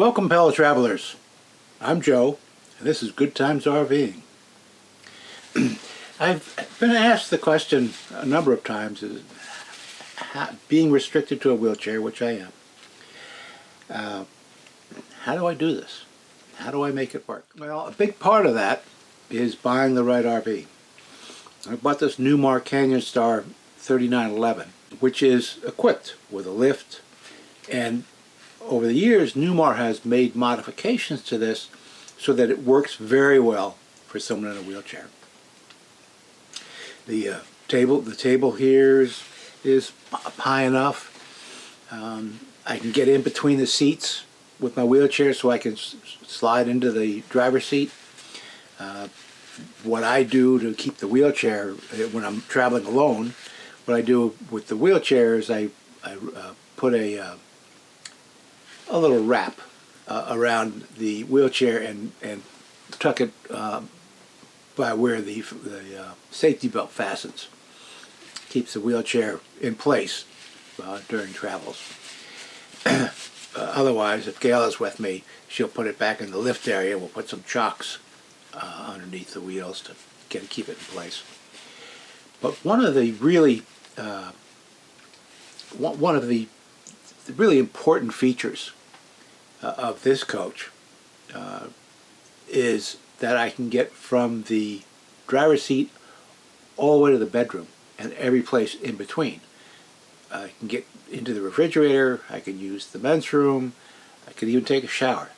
Welcome, fellow travelers. I'm Joe, and this is Good Times RVing. I've been asked the question a number of times, is being restricted to a wheelchair, which I am. How do I do this? How do I make it work? Well, a big part of that is buying the right RV. I bought this Newmar Canyon Star 3911, which is equipped with a lift, and over the years, Newmar has made modifications to this so that it works very well for someone in a wheelchair. The table here is high enough. I can get in between the seats with my wheelchair so I can slide into the driver's seat. What I do to keep the wheelchair when I'm traveling alone, what I do with the wheelchair is I put a little wrap around the wheelchair and tuck it by where the safety belt fastens. Keeps the wheelchair in place during travels. Otherwise, if Gail is with me, she'll put it back in the lift area. We'll put some chocks underneath the wheels to keep it in place. But one of the really important features of this coach is that I can get from the driver's seat all the way to the bedroom and every place in between. I can get into the refrigerator, I can use the men's room, I can even take a shower.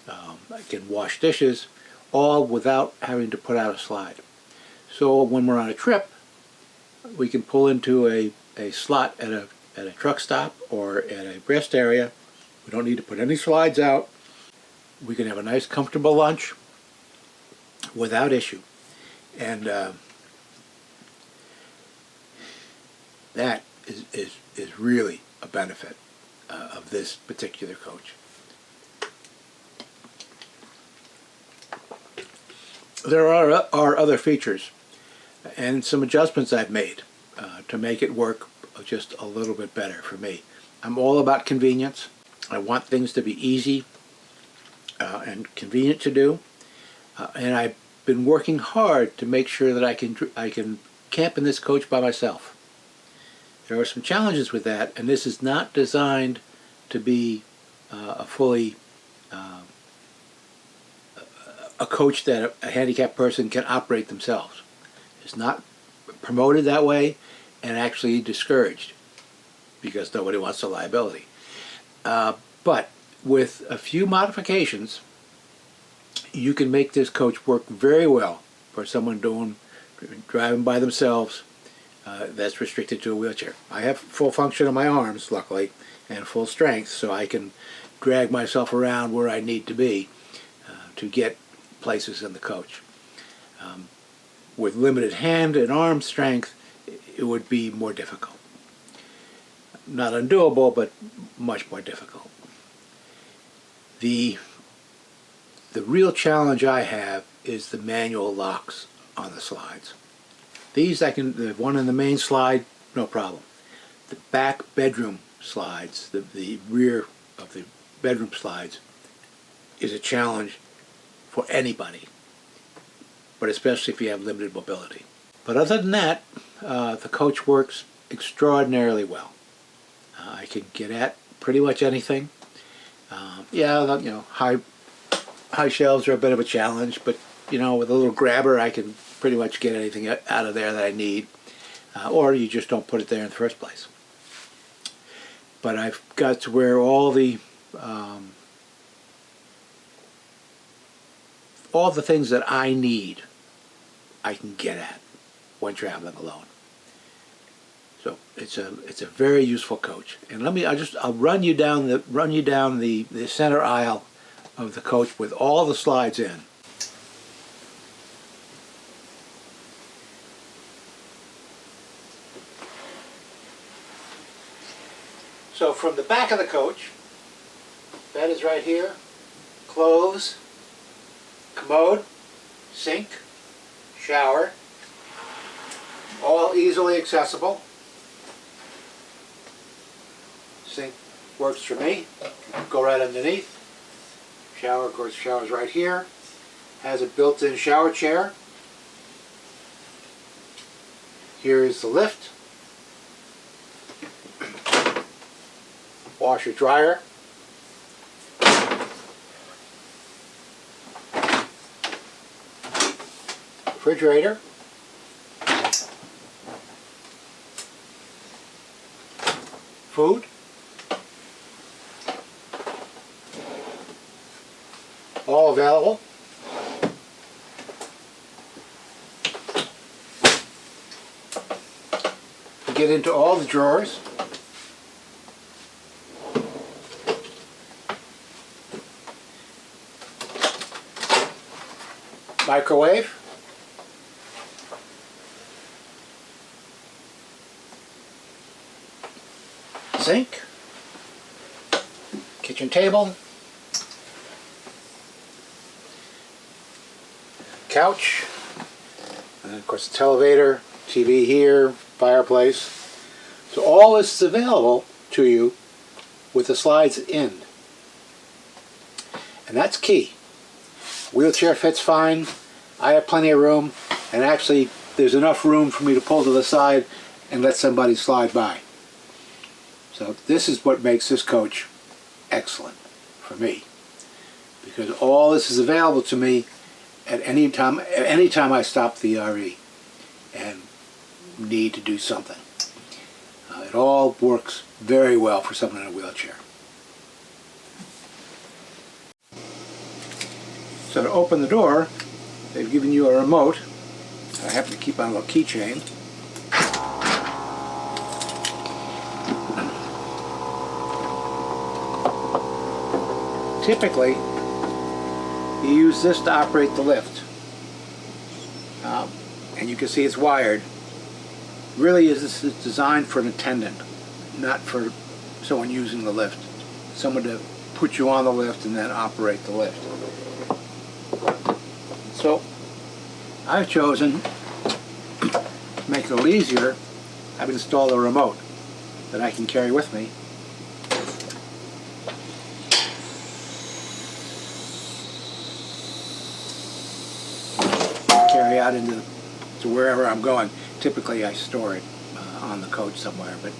I can wash dishes, all without having to put out a slide. So when we're on a trip, we can pull into a slot at a truck stop or at a rest area. We don't need to put any slides out. We can have a nice comfortable lunch without issue. And that is really a benefit of this particular coach. There are other features and some adjustments I've made to make it work just a little bit better for me. I'm all about convenience. I want things to be easy and convenient to do, and I've been working hard to make sure that I can camp in this coach by myself. There are some challenges with that, and this is not designed to be a coach that a handicapped person can operate themselves. It's not promoted that way, and actually discouraged, because nobody wants the liability. But with a few modifications, you can make this coach work very well for someone driving by themselves that's restricted to a wheelchair. I have full function of my arms, luckily, and full strength, so I can drag myself around where I need to be to get places in the coach. With limited hand and arm strength, it would be more difficult. Not undoable, but much more difficult. The real challenge I have is the manual locks on the slides. These the one in the main slide, no problem. The back bedroom slides, the rear of the bedroom slides, is a challenge for anybody, but especially if you have limited mobility. But other than that, the coach works extraordinarily well. I can get at pretty much anything. High shelves are a bit of a challenge, but with a little grabber I can pretty much get anything out of there that I need, or you just don't put it there in the first place. But I've got to where all the things that I need, I can get at when traveling alone. So it's a very useful coach. And I'll run you down the center aisle of the coach with all the slides in. So from the back of the coach, bed is right here, clothes, commode, sink, shower, all easily accessible. Sink works for me. Go right underneath. Shower, of course, shower's right here. Has a built-in shower chair. Here is the lift. Washer, dryer. Refrigerator. Food. All available. We get into all the drawers. Microwave. Sink. Kitchen table. Couch. And of course the televator, TV here, fireplace. So all this is available to you with the slides in. And that's key. Wheelchair fits fine. I have plenty of room, and actually there's enough room for me to pull to the side and let somebody slide by. So this is what makes this coach excellent for me, because all this is available to me at any time I stop the RV and need to do something. It all works very well for someone in a wheelchair. So to open the door, they've given you a remote. I happen to keep on a little keychain. Typically, you use this to operate the lift. And you can see it's wired. Really, this is designed for an attendant, not for someone using the lift. Someone to put you on the lift and then operate the lift. So, I've chosen, to make it a little easier, I've installed a remote that I can carry with me. Carry out to wherever I'm going. Typically I store it on the coach somewhere, but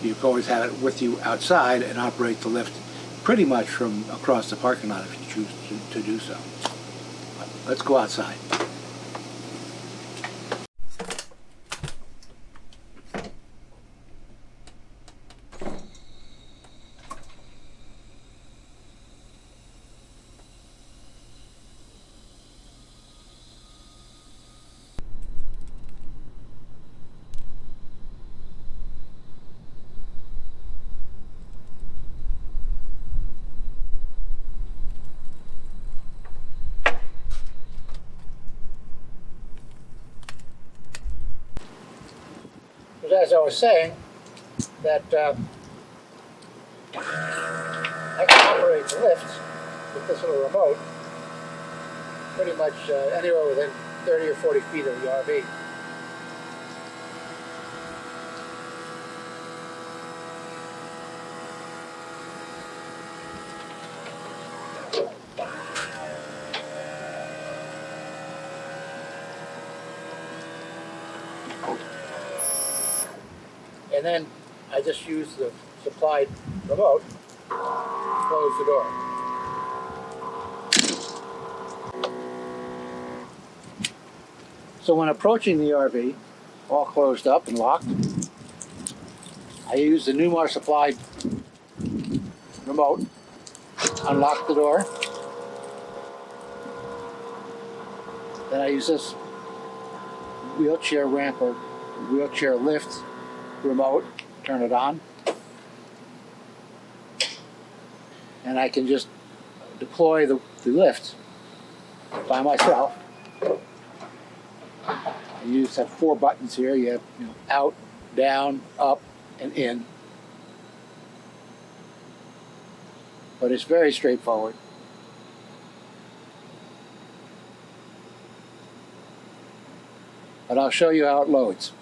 you can always have it with you outside and operate the lift pretty much from across the parking lot if you choose to do so. But let's go outside. As I was saying, that I can operate the lift with this little remote pretty much anywhere within 30 or 40 feet of the RV. And then I just use the supplied remote to close the door. So when approaching the RV, all closed up and locked, I use the Newmar supplied remote, unlock the door. Then I use this wheelchair ramp or wheelchair lift remote, turn it on, and I can just deploy the lift by myself. You just have 4 buttons here. You have out, down, up, and in. But it's very straightforward. But I'll show you how it loads.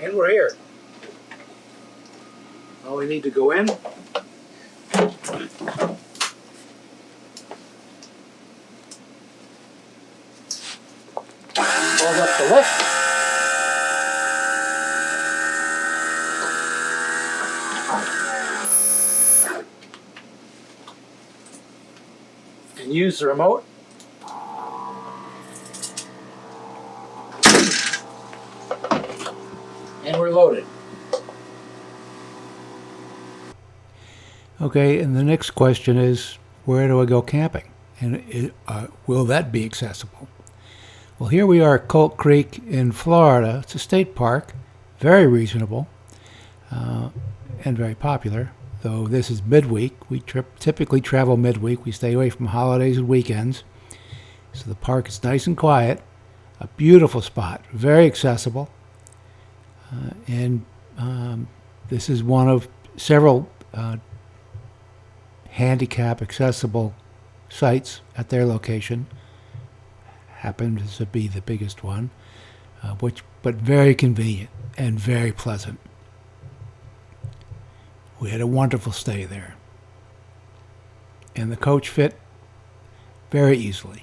And we're here. Well, we need to go in. Hold up the lift. And use the remote. And we're loaded. Okay, and the next question is, where do I go camping? And will that be accessible? Well, here we are at Colt Creek in Florida. It's a state park, very reasonable and very popular, though this is midweek. We typically travel midweek. We stay away from holidays and weekends. So the park is nice and quiet, a beautiful spot, very accessible. And this is one of several handicap accessible sites at their location. Happens to be the biggest one, but very convenient and very pleasant. We had a wonderful stay there. And the coach fit very easily.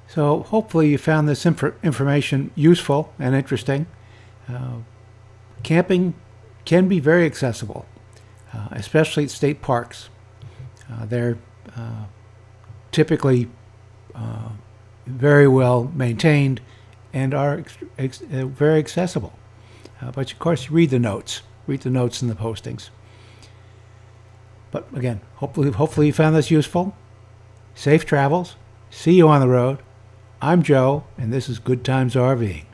So hopefully you found this information useful and interesting. Camping can be very accessible, especially at state parks. They're typically very well maintained and are very accessible. But of course, read the notes in the postings. But again, hopefully you found this useful. Safe travels. See you on the road. I'm Joe, and this is Good Times RVing.